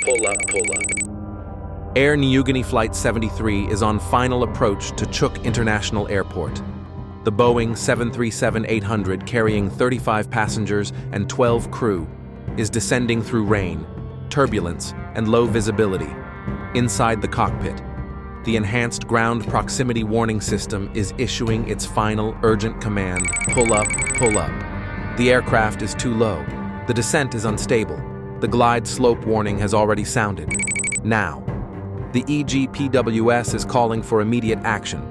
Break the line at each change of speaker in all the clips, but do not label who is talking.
pull up.
Air Niugini Flight 73 is on final approach to Chuuk International Airport. The Boeing 737-800, carrying 35 passengers and 12 crew, is descending through rain, turbulence, and low visibility. Inside the cockpit, the enhanced ground proximity warning system is issuing its final urgent command, pull up, pull up. The aircraft is too low. The descent is unstable. The glide slope warning has already sounded. Now, the EGPWS is calling for immediate action,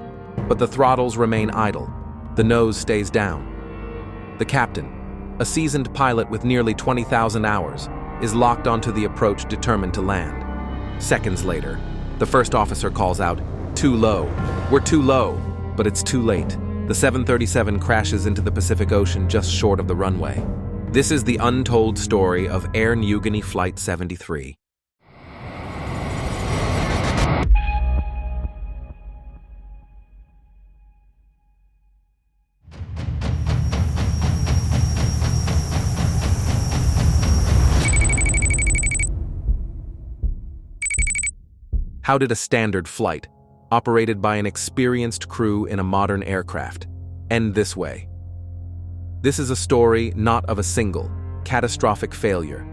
but the throttles remain idle. The nose stays down. The captain, a seasoned pilot with nearly 20,000 hours, is locked onto the approach, determined to land. Seconds later, the first officer calls out, "Too low. We're too low." But it's too late. The 737 crashes into the Pacific Ocean just short of the runway. This is the untold story of Air Niugini Flight 73. How did a standard flight, operated by an experienced crew in a modern aircraft, end this way? This is a story not of a single, catastrophic failure,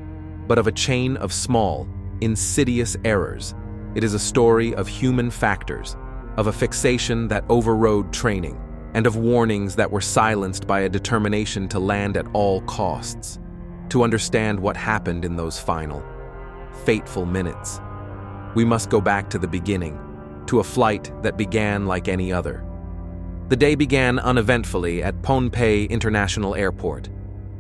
but of a chain of small, insidious errors. It is a story of human factors, of a fixation that overrode training, and of warnings that were silenced by a determination to land at all costs. To understand what happened in those final, fateful minutes, we must go back to the beginning, to a flight that began like any other. The day began uneventfully at Chuuk International Airport,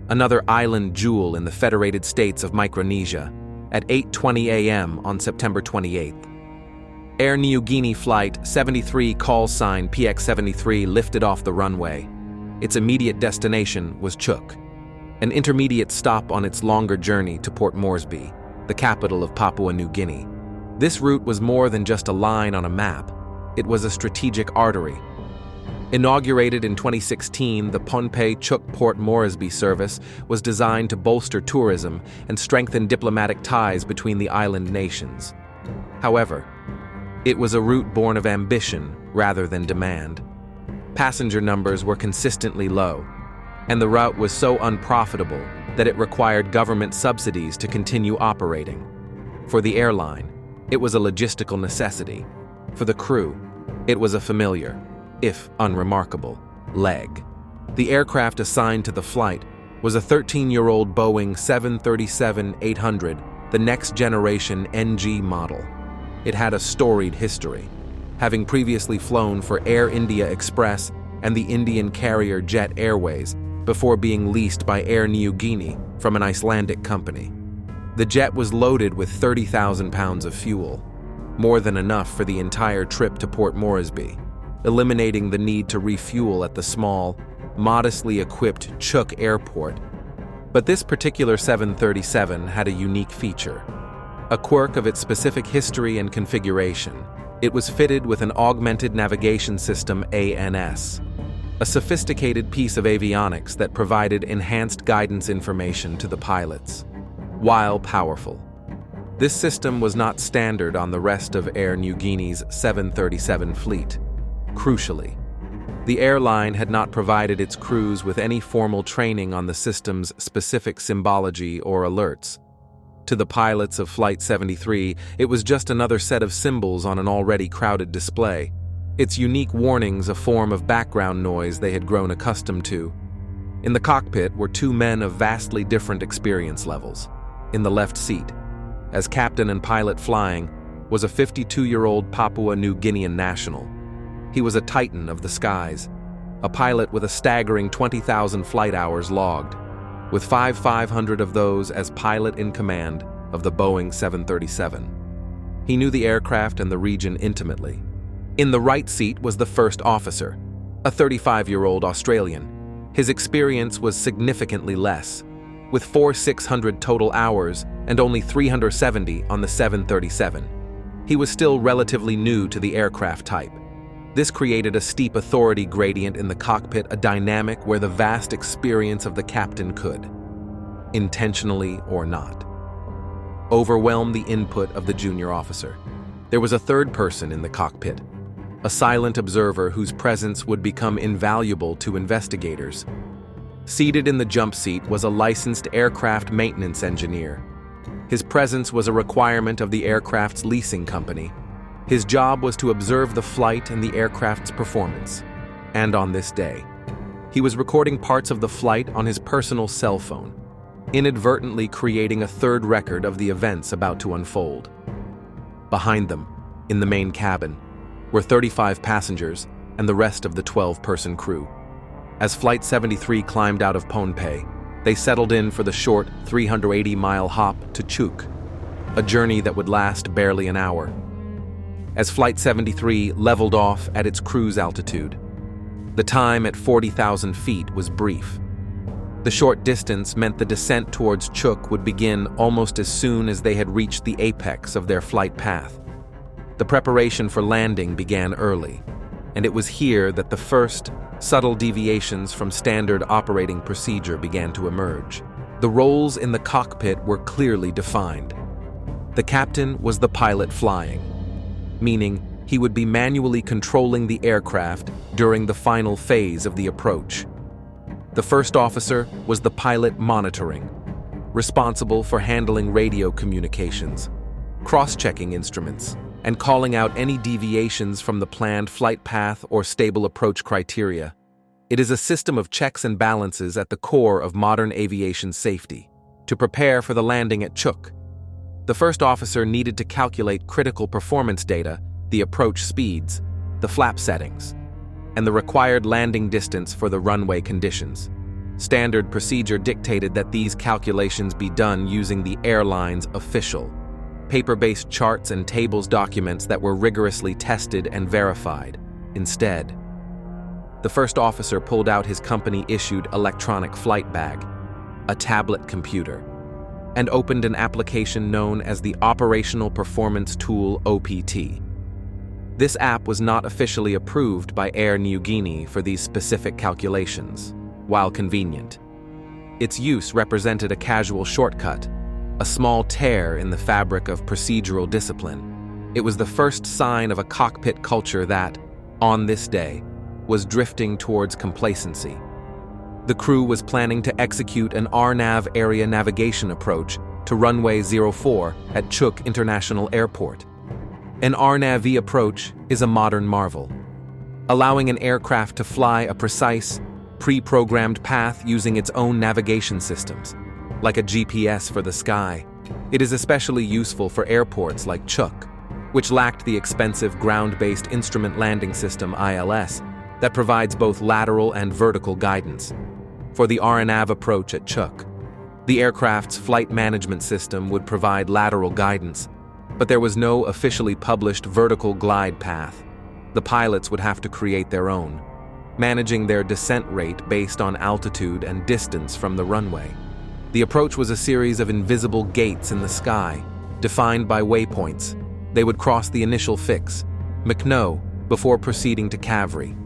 another island jewel in the Federated States of Micronesia, at 8:20 a.m. on September 28th. Air Niugini Flight 73 call sign PX73 lifted off the runway. Its immediate destination was Chuuk, an intermediate stop on its longer journey to Port Moresby, the capital of Papua New Guinea. This route was more than just a line on a map. It was a strategic artery. Inaugurated in 2016, the Chuuk Port Moresby service was designed to bolster tourism and strengthen diplomatic ties between the island nations. However, it was a route born of ambition rather than demand. Passenger numbers were consistently low, and the route was so unprofitable that it required government subsidies to continue operating. For the airline, it was a logistical necessity. For the crew, it was a familiar, if unremarkable, leg. The aircraft assigned to the flight was a 13-year-old Boeing 737-800, the next-generation NG model. It had a storied history, having previously flown for Air India Express and the Indian carrier Jet Airways before being leased by Air Niugini from an Icelandic company. The jet was loaded with 30,000 pounds of fuel, more than enough for the entire trip to Port Moresby, eliminating the need to refuel at the small, modestly equipped Chuuk Airport. But this particular 737 had a unique feature, a quirk of its specific history and configuration. It was fitted with an augmented navigation system ANS, a sophisticated piece of avionics that provided enhanced guidance information to the pilots. While powerful, this system was not standard on the rest of Air Niugini's 737 fleet. Crucially, the airline had not provided its crews with any formal training on the system's specific symbology or alerts. To the pilots of Flight 73, it was just another set of symbols on an already crowded display, its unique warnings a form of background noise they had grown accustomed to. In the cockpit were two men of vastly different experience levels. In the left seat, as captain and pilot flying, was a 52-year-old Papua New Guinean national. He was a titan of the skies, a pilot with a staggering 20,000 flight hours logged, with 500 of those as pilot in command of the Boeing 737. He knew the aircraft and the region intimately. In the right seat was the first officer, a 35-year-old Australian. His experience was significantly less, with 4,600 total hours and only 370 on the 737. He was still relatively new to the aircraft type. This created a steep authority gradient in the cockpit, a dynamic where the vast experience of the captain could, intentionally or not, overwhelmed the input of the junior officer. There was a third person in the cockpit, a silent observer whose presence would become invaluable to investigators. Seated in the jump seat was a licensed aircraft maintenance engineer. His presence was a requirement of the aircraft's leasing company. His job was to observe the flight and the aircraft's performance. And on this day, he was recording parts of the flight on his personal cell phone, inadvertently creating a third record of the events about to unfold. Behind them, in the main cabin, were 35 passengers and the rest of the 12-person crew. As Flight 73 climbed out of Pohnpei, they settled in for the short 380-mile hop to Chuuk, a journey that would last barely an hour. As Flight 73 leveled off at its cruise altitude, the time at 40,000 feet was brief. The short distance meant the descent towards Chuuk would begin almost as soon as they had reached the apex of their flight path. The preparation for landing began early, and it was here that the first subtle deviations from standard operating procedure began to emerge. The roles in the cockpit were clearly defined. The captain was the pilot flying, meaning he would be manually controlling the aircraft during the final phase of the approach. The first officer was the pilot monitoring, responsible for handling radio communications, cross-checking instruments, and calling out any deviations from the planned flight path or stable approach criteria. It is a system of checks and balances at the core of modern aviation safety. To prepare for the landing at Chuuk, the first officer needed to calculate critical performance data, the approach speeds, the flap settings, and the required landing distance for the runway conditions. Standard procedure dictated that these calculations be done using the airline's official, paper-based charts and tables documents that were rigorously tested and verified. Instead, the first officer pulled out his company-issued electronic flight bag, a tablet computer, and opened an application known as the Operational Performance Tool OPT. This app was not officially approved by Air Niugini for these specific calculations, while convenient. Its use represented a casual shortcut, a small tear in the fabric of procedural discipline. It was the first sign of a cockpit culture that, on this day, was drifting towards complacency. The crew was planning to execute an RNAV area navigation approach to runway 04 at Chuuk International Airport. An RNAV approach is a modern marvel, allowing an aircraft to fly a precise, pre-programmed path using its own navigation systems, like a GPS for the sky. It is especially useful for airports like Chuuk, which lacked the expensive ground-based instrument landing system ILS that provides both lateral and vertical guidance. For the RNAV approach at Chuuk, the aircraft's flight management system would provide lateral guidance, but there was no officially published vertical glide path. The pilots would have to create their own, managing their descent rate based on altitude and distance from the runway. The approach was a series of invisible gates in the sky, defined by waypoints. They would cross the initial fix, McNo, before proceeding to Cavry.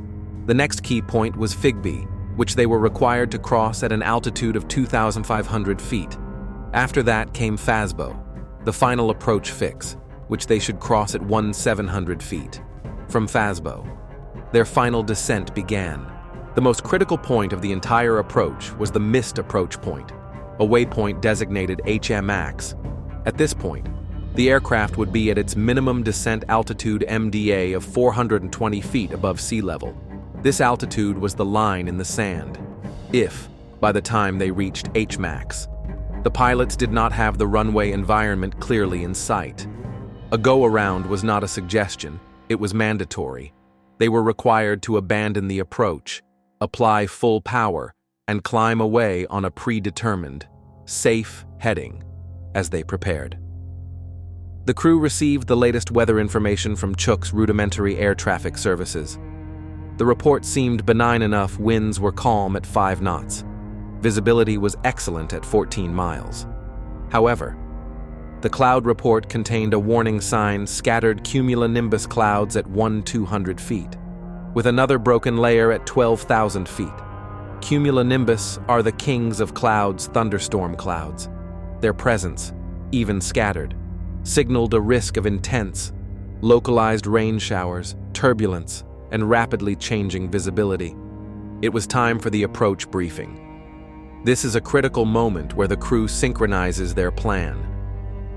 The next key point was Figby, which they were required to cross at an altitude of 2,500 feet. After that came Fasbo, the final approach fix, which they should cross at 1,700 feet. From Fasbo, their final descent began. The most critical point of the entire approach was the missed approach point, a waypoint designated HMAX. At this point, the aircraft would be at its minimum descent altitude MDA of 420 feet above sea level. This altitude was the line in the sand, if, by the time they reached HMAX, the pilots did not have the runway environment clearly in sight. A go-around was not a suggestion, it was mandatory. They were required to abandon the approach, apply full power, and climb away on a predetermined, safe heading as they prepared. The crew received the latest weather information from Chuuk's rudimentary air traffic services. The report seemed benign enough. Winds were calm at 5 knots. Visibility was excellent at 14 miles. However, the cloud report contained a warning sign: scattered cumulonimbus clouds at 1,200 feet, with another broken layer at 12,000 feet. Cumulonimbus are the kings of clouds, thunderstorm clouds. Their presence, even scattered, signaled a risk of intense, localized rain showers, turbulence, and rapidly changing visibility. It was time for the approach briefing. This is a critical moment where the crew synchronizes their plan.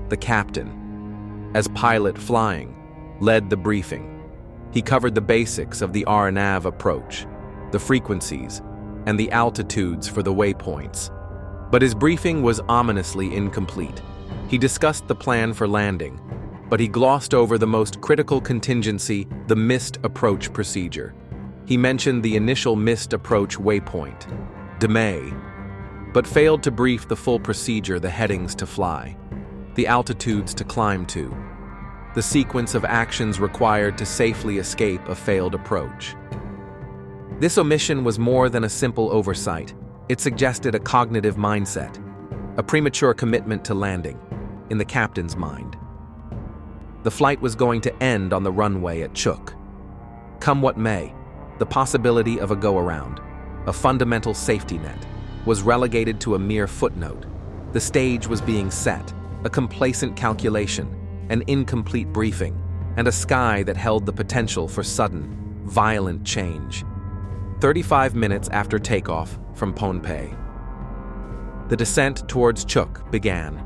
The captain, as pilot flying, led the briefing. He covered the basics of the RNAV approach, the frequencies, and the altitudes for the waypoints. But his briefing was ominously incomplete. He discussed the plan for landing, but he glossed over the most critical contingency, the missed approach procedure. He mentioned the initial missed approach waypoint, DMA, but failed to brief the full procedure, the headings to fly, the altitudes to climb to, the sequence of actions required to safely escape a failed approach. This omission was more than a simple oversight. It suggested a cognitive mindset, a premature commitment to landing, in the captain's mind. The flight was going to end on the runway at Chuuk. Come what may, the possibility of a go-around, a fundamental safety net, was relegated to a mere footnote. The stage was being set, a complacent calculation, an incomplete briefing, and a sky that held the potential for sudden, violent change. 35 minutes after takeoff from Pohnpei, the descent towards Chuuk began.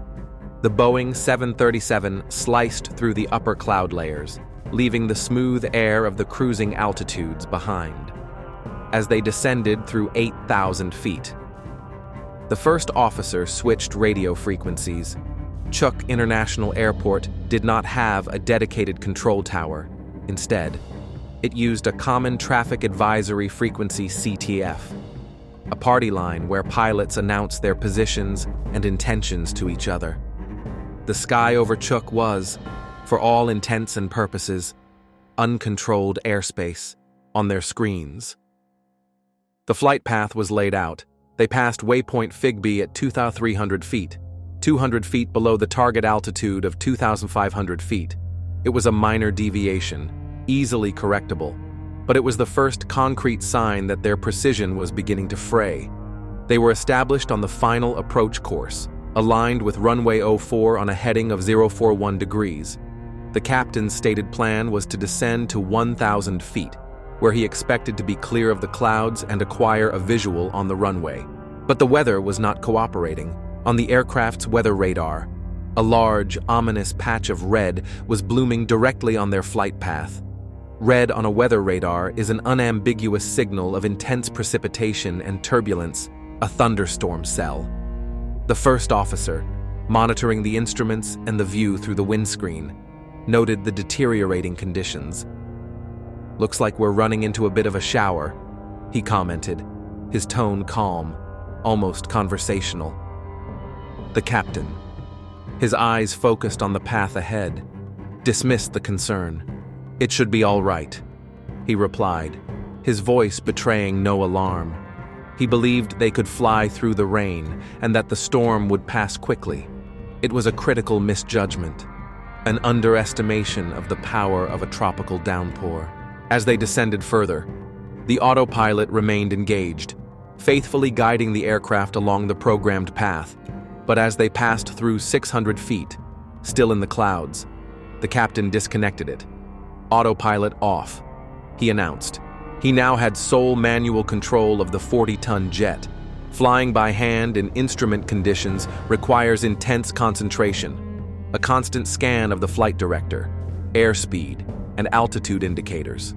The Boeing 737 sliced through the upper cloud layers, leaving the smooth air of the cruising altitudes behind. As they descended through 8,000 feet, the first officer switched radio frequencies. Chuuk International Airport did not have a dedicated control tower. Instead, it used a common traffic advisory frequency CTF, a party line where pilots announced their positions and intentions to each other. The sky over Chuuk was, for all intents and purposes, uncontrolled airspace on their screens. The flight path was laid out. They passed waypoint Figby at 2,300 feet, 200 feet below the target altitude of 2,500 feet. It was a minor deviation, easily correctable, but it was the first concrete sign that their precision was beginning to fray. They were established on the final approach course, aligned with runway 04 on a heading of 041 degrees. The captain's stated plan was to descend to 1,000 feet, where he expected to be clear of the clouds and acquire a visual on the runway. But the weather was not cooperating. On the aircraft's weather radar, a large, ominous patch of red was blooming directly on their flight path. Red on a weather radar is an unambiguous signal of intense precipitation and turbulence, a thunderstorm cell. The first officer, monitoring the instruments and the view through the windscreen, noted the deteriorating conditions. "Looks like we're running into a bit of a shower," he commented, his tone calm, almost conversational. The captain, his eyes focused on the path ahead, dismissed the concern. "It should be all right," he replied, his voice betraying no alarm. He believed they could fly through the rain and that the storm would pass quickly. It was a critical misjudgment, an underestimation of the power of a tropical downpour. As they descended further, the autopilot remained engaged, faithfully guiding the aircraft along the programmed path. But as they passed through 600 feet, still in the clouds, the captain disconnected it. "Autopilot off," he announced. He now had sole manual control of the 40-ton jet. Flying by hand in instrument conditions requires intense concentration, a constant scan of the flight director, airspeed, and altitude indicators.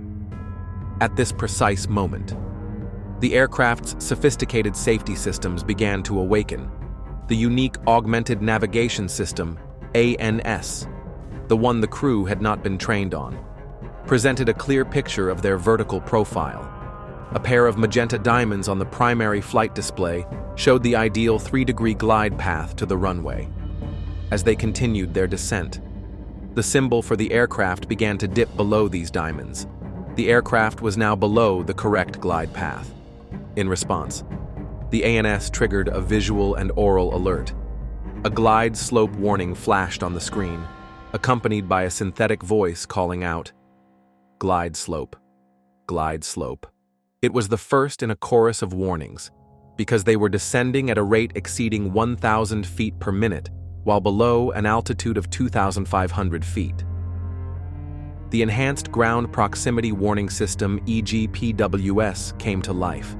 At this precise moment, the aircraft's sophisticated safety systems began to awaken. The unique Augmented Navigation System, ANS, the one the crew had not been trained on, presented a clear picture of their vertical profile. A pair of magenta diamonds on the primary flight display showed the ideal 3-degree glide path to the runway. As they continued their descent, the symbol for the aircraft began to dip below these diamonds. The aircraft was now below the correct glide path. In response, the ANS triggered a visual and oral alert. A glide slope warning flashed on the screen, accompanied by a synthetic voice calling out, "Glide slope, glide slope." It was the first in a chorus of warnings. Because they were descending at a rate exceeding 1,000 feet per minute, while below an altitude of 2,500 feet. The Enhanced Ground Proximity Warning System EGPWS came to life.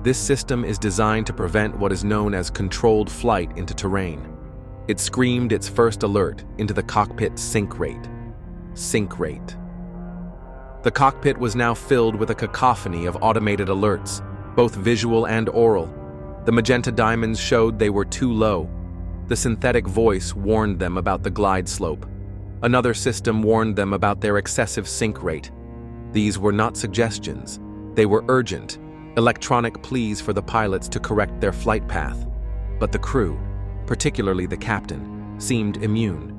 This system is designed to prevent what is known as controlled flight into terrain. It screamed its first alert into the cockpit sink rate. Sink rate. The cockpit was now filled with a cacophony of automated alerts, both visual and oral. The magenta diamonds showed they were too low. The synthetic voice warned them about the glide slope. Another system warned them about their excessive sink rate. These were not suggestions. They were urgent, electronic pleas for the pilots to correct their flight path. But the crew, particularly the captain, seemed immune.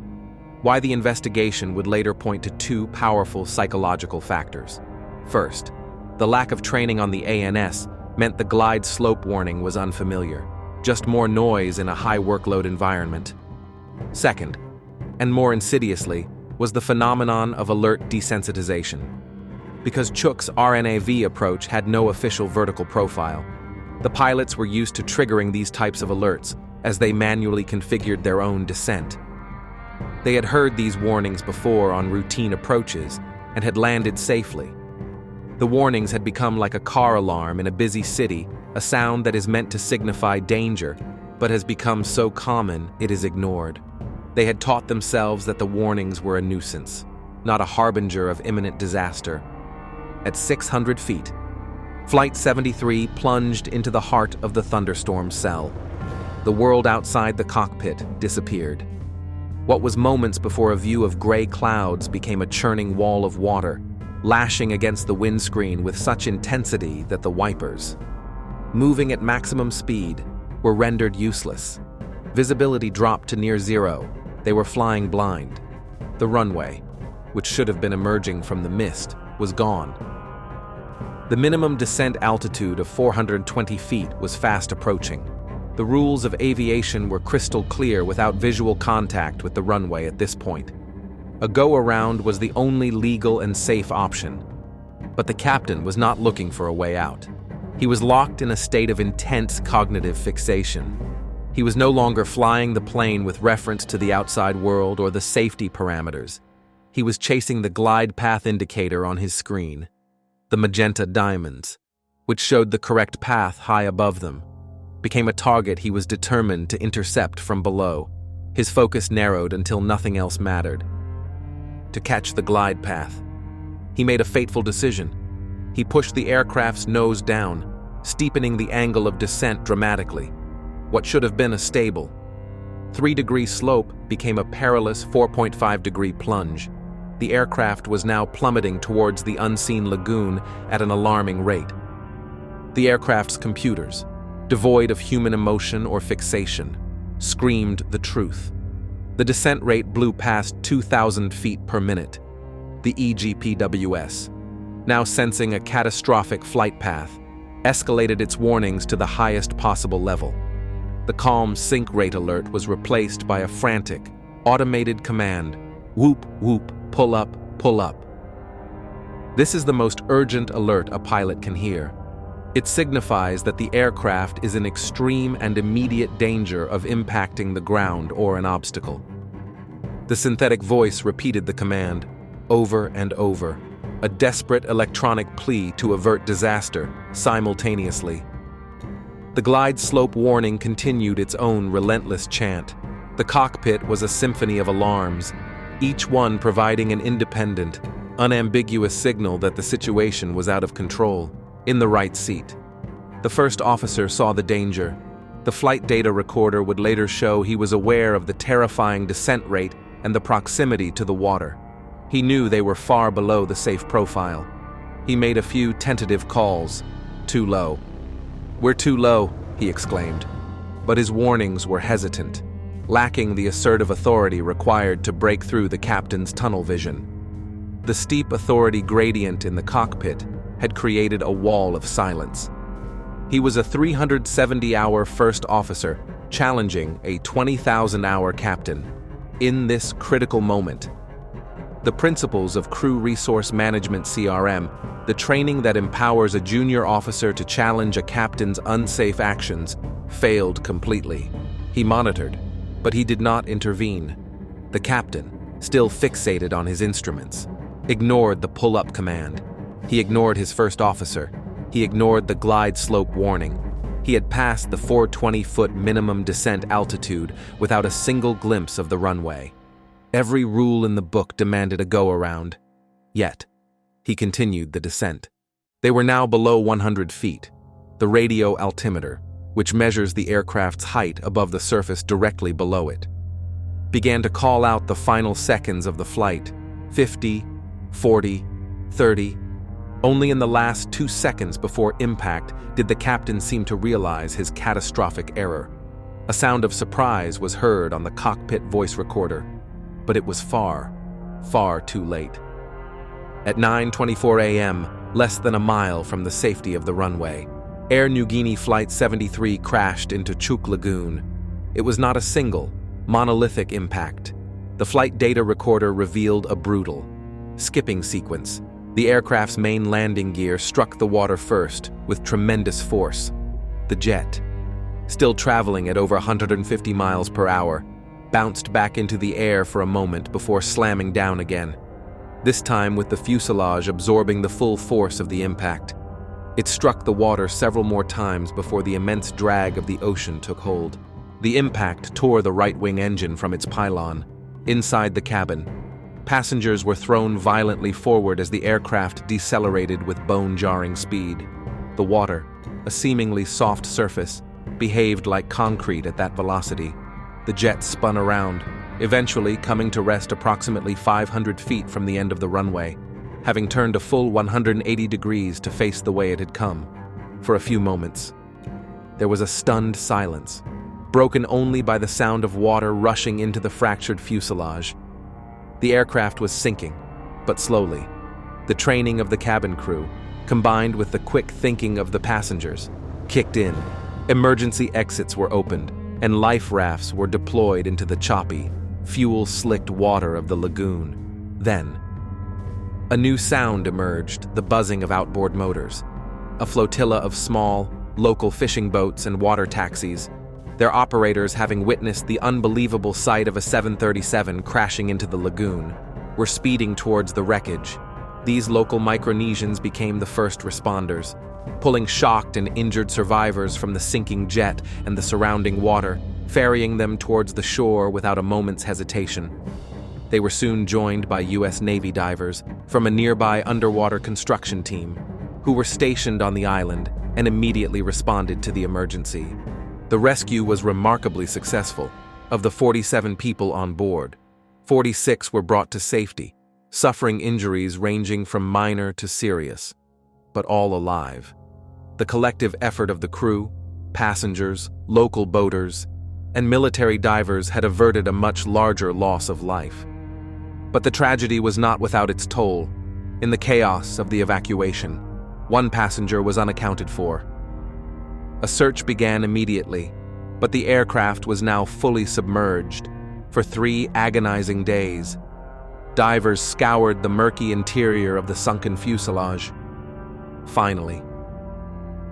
Why the investigation would later point to two powerful psychological factors. First, the lack of training on the ANS meant the glide slope warning was unfamiliar, just more noise in a high workload environment. Second, and more insidiously, was the phenomenon of alert desensitization. Because Chuuk's RNAV approach had no official vertical profile, the pilots were used to triggering these types of alerts as they manually configured their own descent. They had heard these warnings before on routine approaches and had landed safely. The warnings had become like a car alarm in a busy city, a sound that is meant to signify danger, but has become so common it is ignored. They had taught themselves that the warnings were a nuisance, not a harbinger of imminent disaster. At 600 feet, Flight 73 plunged into the heart of the thunderstorm cell. The world outside the cockpit disappeared. What was moments before a view of gray clouds became a churning wall of water, lashing against the windscreen with such intensity that the wipers, moving at maximum speed, were rendered useless. Visibility dropped to near zero. They were flying blind. The runway, which should have been emerging from the mist, was gone. The minimum descent altitude of 420 feet was fast approaching. The rules of aviation were crystal clear without visual contact with the runway at this point. A go-around was the only legal and safe option. But the captain was not looking for a way out. He was locked in a state of intense cognitive fixation. He was no longer flying the plane with reference to the outside world or the safety parameters. He was chasing the glide path indicator on his screen, the magenta diamonds, which showed the correct path high above them, became a target he was determined to intercept from below. His focus narrowed until nothing else mattered. To catch the glide path. He made a fateful decision. He pushed the aircraft's nose down, steepening the angle of descent dramatically. What should have been a stable 3-degree slope became a perilous 4.5-degree plunge. The aircraft was now plummeting towards the unseen lagoon at an alarming rate. The aircraft's computers, devoid of human emotion or fixation, screamed the truth. The descent rate blew past 2,000 feet per minute. The EGPWS, now sensing a catastrophic flight path, escalated its warnings to the highest possible level. The calm sink rate alert was replaced by a frantic, automated command: whoop, whoop, pull up, pull up. This is the most urgent alert a pilot can hear. It signifies that the aircraft is in extreme and immediate danger of impacting the ground or an obstacle. The synthetic voice repeated the command over and over, a desperate electronic plea to avert disaster simultaneously. The glide slope warning continued its own relentless chant. The cockpit was a symphony of alarms, each one providing an independent, unambiguous signal that the situation was out of control. In the right seat. The first officer saw the danger. The flight data recorder would later show he was aware of the terrifying descent rate and the proximity to the water. He knew they were far below the safe profile. He made a few tentative calls. Too low. "We're too low," he exclaimed. But his warnings were hesitant, lacking the assertive authority required to break through the captain's tunnel vision. The steep authority gradient in the cockpit had created a wall of silence. He was a 370-hour first officer challenging a 20,000-hour captain. In this critical moment, the principles of Crew Resource Management (CRM), the training that empowers a junior officer to challenge a captain's unsafe actions, failed completely. He monitored, But he did not intervene. The captain, still fixated on his instruments, ignored the pull-up command. He ignored his first officer. He ignored the glide slope warning. He had passed the 420-foot minimum descent altitude without a single glimpse of the runway. Every rule in the book demanded a go-around. Yet, he continued the descent. They were now below 100 feet. The radio altimeter, which measures the aircraft's height above the surface directly below it, began to call out the final seconds of the flight: 50, 40, 30. Only in the last 2 seconds before impact did the captain seem to realize his catastrophic error. A sound of surprise was heard on the cockpit voice recorder, but it was far, far too late. At 9:24 a.m., less than a mile from the safety of the runway, Air Niugini Flight 73 crashed into Chuuk Lagoon. It was not a single, monolithic impact. The flight data recorder revealed a brutal, skipping sequence. The aircraft's main landing gear struck the water first with tremendous force. The jet, still traveling at over 150 miles per hour, bounced back into the air for a moment before slamming down again, this time with the fuselage absorbing the full force of the impact. It struck the water several more times before the immense drag of the ocean took hold. The impact tore the right-wing engine from its pylon. Inside the cabin, passengers were thrown violently forward as the aircraft decelerated with bone-jarring speed. The water, a seemingly soft surface, behaved like concrete at that velocity. The jet spun around, eventually coming to rest approximately 500 feet from the end of the runway, having turned a full 180 degrees to face the way it had come. For a few moments, there was a stunned silence, broken only by the sound of water rushing into the fractured fuselage. The aircraft was sinking, but slowly. The training of the cabin crew, combined with the quick thinking of the passengers, kicked in. Emergency exits were opened, and life rafts were deployed into the choppy, fuel-slicked water of the lagoon. Then, a new sound emerged, the buzzing of outboard motors. A flotilla of small, local fishing boats and water taxis, their operators, having witnessed the unbelievable sight of a 737 crashing into the lagoon, were speeding towards the wreckage. These local Micronesians became the first responders, pulling shocked and injured survivors from the sinking jet and the surrounding water, ferrying them towards the shore without a moment's hesitation. They were soon joined by U.S. Navy divers from a nearby underwater construction team, who were stationed on the island and immediately responded to the emergency. The rescue was remarkably successful. Of the 47 people on board, 46 were brought to safety, suffering injuries ranging from minor to serious, but all alive. The collective effort of the crew, passengers, local boaters, and military divers had averted a much larger loss of life. But the tragedy was not without its toll. In the chaos of the evacuation, one passenger was unaccounted for. A search began immediately, but the aircraft was now fully submerged. For 3 agonizing days, divers scoured the murky interior of the sunken fuselage. Finally,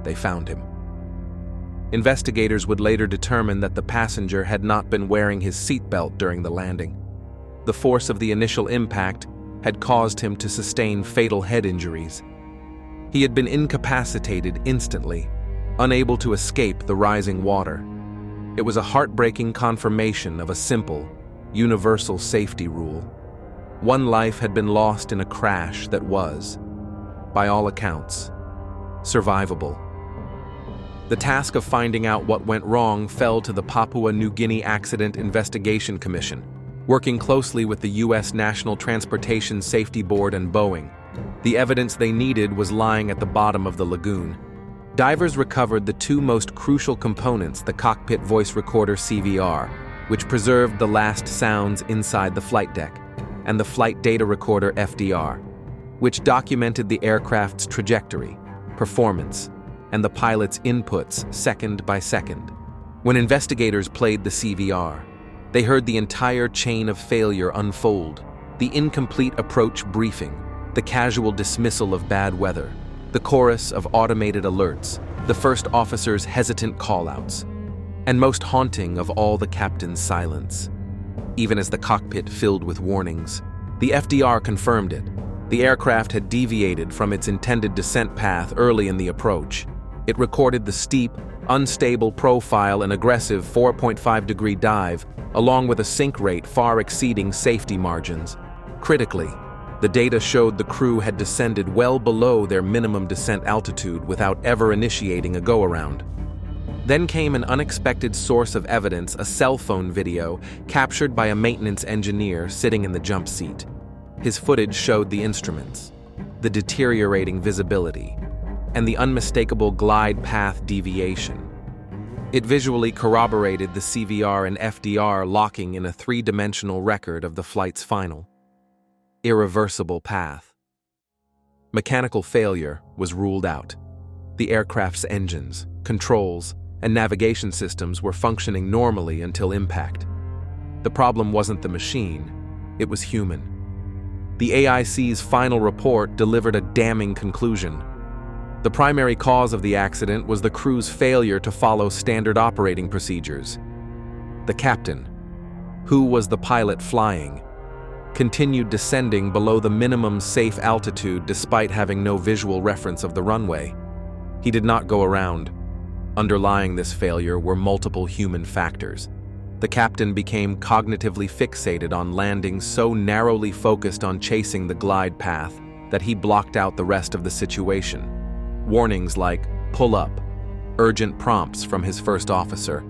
they found him. Investigators would later determine that the passenger had not been wearing his seatbelt during the landing. The force of the initial impact had caused him to sustain fatal head injuries. He had been incapacitated instantly, unable to escape the rising water. It was a heartbreaking confirmation of a simple, universal safety rule. One life had been lost in a crash that was, by all accounts, survivable. The task of finding out what went wrong fell to the Papua New Guinea Accident Investigation Commission, working closely with the U.S. National Transportation Safety Board and Boeing. The evidence they needed was lying at the bottom of the lagoon. Divers recovered the 2 most crucial components: the cockpit voice recorder CVR, which preserved the last sounds inside the flight deck, and the flight data recorder FDR, which documented the aircraft's trajectory, performance, and the pilot's inputs second by second. When investigators played the CVR, they heard the entire chain of failure unfold: the incomplete approach briefing, the casual dismissal of bad weather, the chorus of automated alerts, the first officer's hesitant callouts. And most haunting of all, the captain's silence. Even as the cockpit filled with warnings, the FDR confirmed it. The aircraft had deviated from its intended descent path early in the approach. It recorded the steep, unstable profile and aggressive 4.5-degree dive, along with a sink rate far exceeding safety margins. Critically, the data showed the crew had descended well below their minimum descent altitude without ever initiating a go-around. Then came an unexpected source of evidence, a cell phone video captured by a maintenance engineer sitting in the jump seat. His footage showed the instruments, the deteriorating visibility, and the unmistakable glide path deviation. It visually corroborated the CVR and FDR locking in a three-dimensional record of the flight's final, irreversible path. Mechanical failure was ruled out. The aircraft's engines, controls, and navigation systems were functioning normally until impact. The problem wasn't the machine, it was human. The AIC's final report delivered a damning conclusion. The primary cause of the accident was the crew's failure to follow standard operating procedures. The captain, who was the pilot flying, continued descending below the minimum safe altitude despite having no visual reference of the runway. He did not go around. Underlying this failure were multiple human factors. The captain became cognitively fixated on landing, so narrowly focused on chasing the glide path that he blocked out the rest of the situation. Warnings like "pull up," urgent prompts from his first officer,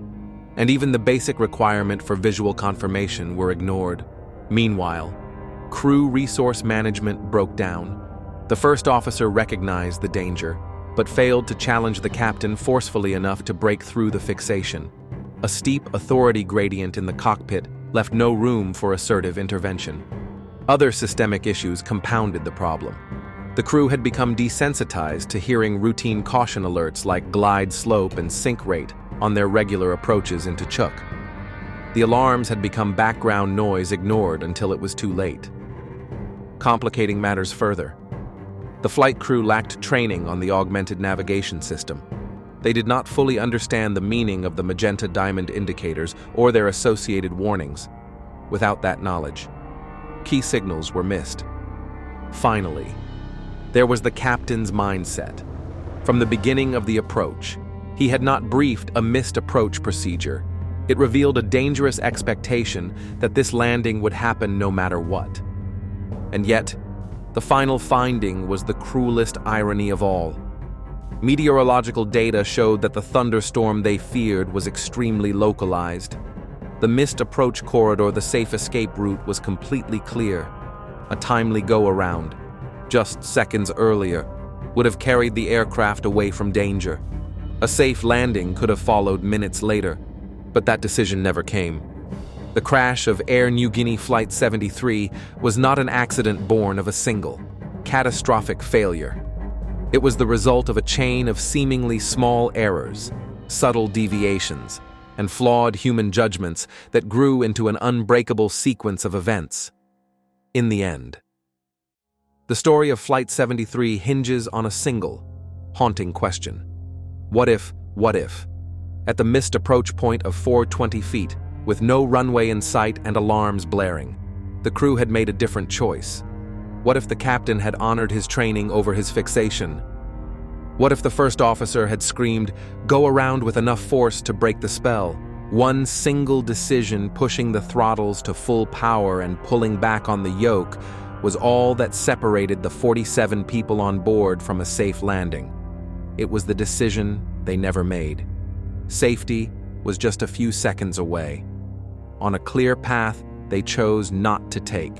and even the basic requirement for visual confirmation were ignored. Meanwhile, crew resource management broke down. The first officer recognized the danger, but failed to challenge the captain forcefully enough to break through the fixation. A steep authority gradient in the cockpit left no room for assertive intervention. Other systemic issues compounded the problem. The crew had become desensitized to hearing routine caution alerts like glide slope and sink rate on their regular approaches into Chuuk. The alarms had become background noise ignored until it was too late. Complicating matters further, the flight crew lacked training on the augmented navigation system. They did not fully understand the meaning of the magenta diamond indicators or their associated warnings. Without that knowledge, key signals were missed. Finally, there was the captain's mindset. From the beginning of the approach, he had not briefed a missed approach procedure. It revealed a dangerous expectation that this landing would happen no matter what. And yet, the final finding was the cruelest irony of all. Meteorological data showed that the thunderstorm they feared was extremely localized. The missed approach corridor, the safe escape route, was completely clear. A timely go-around, just seconds earlier, would have carried the aircraft away from danger. A safe landing could have followed minutes later, but that decision never came. The crash of Air Niugini Flight 73 was not an accident born of a single, catastrophic failure. It was the result of a chain of seemingly small errors, subtle deviations, and flawed human judgments that grew into an unbreakable sequence of events. In the end, the story of Flight 73 hinges on a single, haunting question. What if? At the missed approach point of 420 feet, with no runway in sight and alarms blaring, the crew had made a different choice. What if the captain had honored his training over his fixation? What if the first officer had screamed, "Go around with enough force to break the spell"? One single decision, pushing the throttles to full power and pulling back on the yoke, was all that separated the 47 people on board from a safe landing. It was the decision they never made. Safety was just a few seconds away. On a clear path they chose not to take.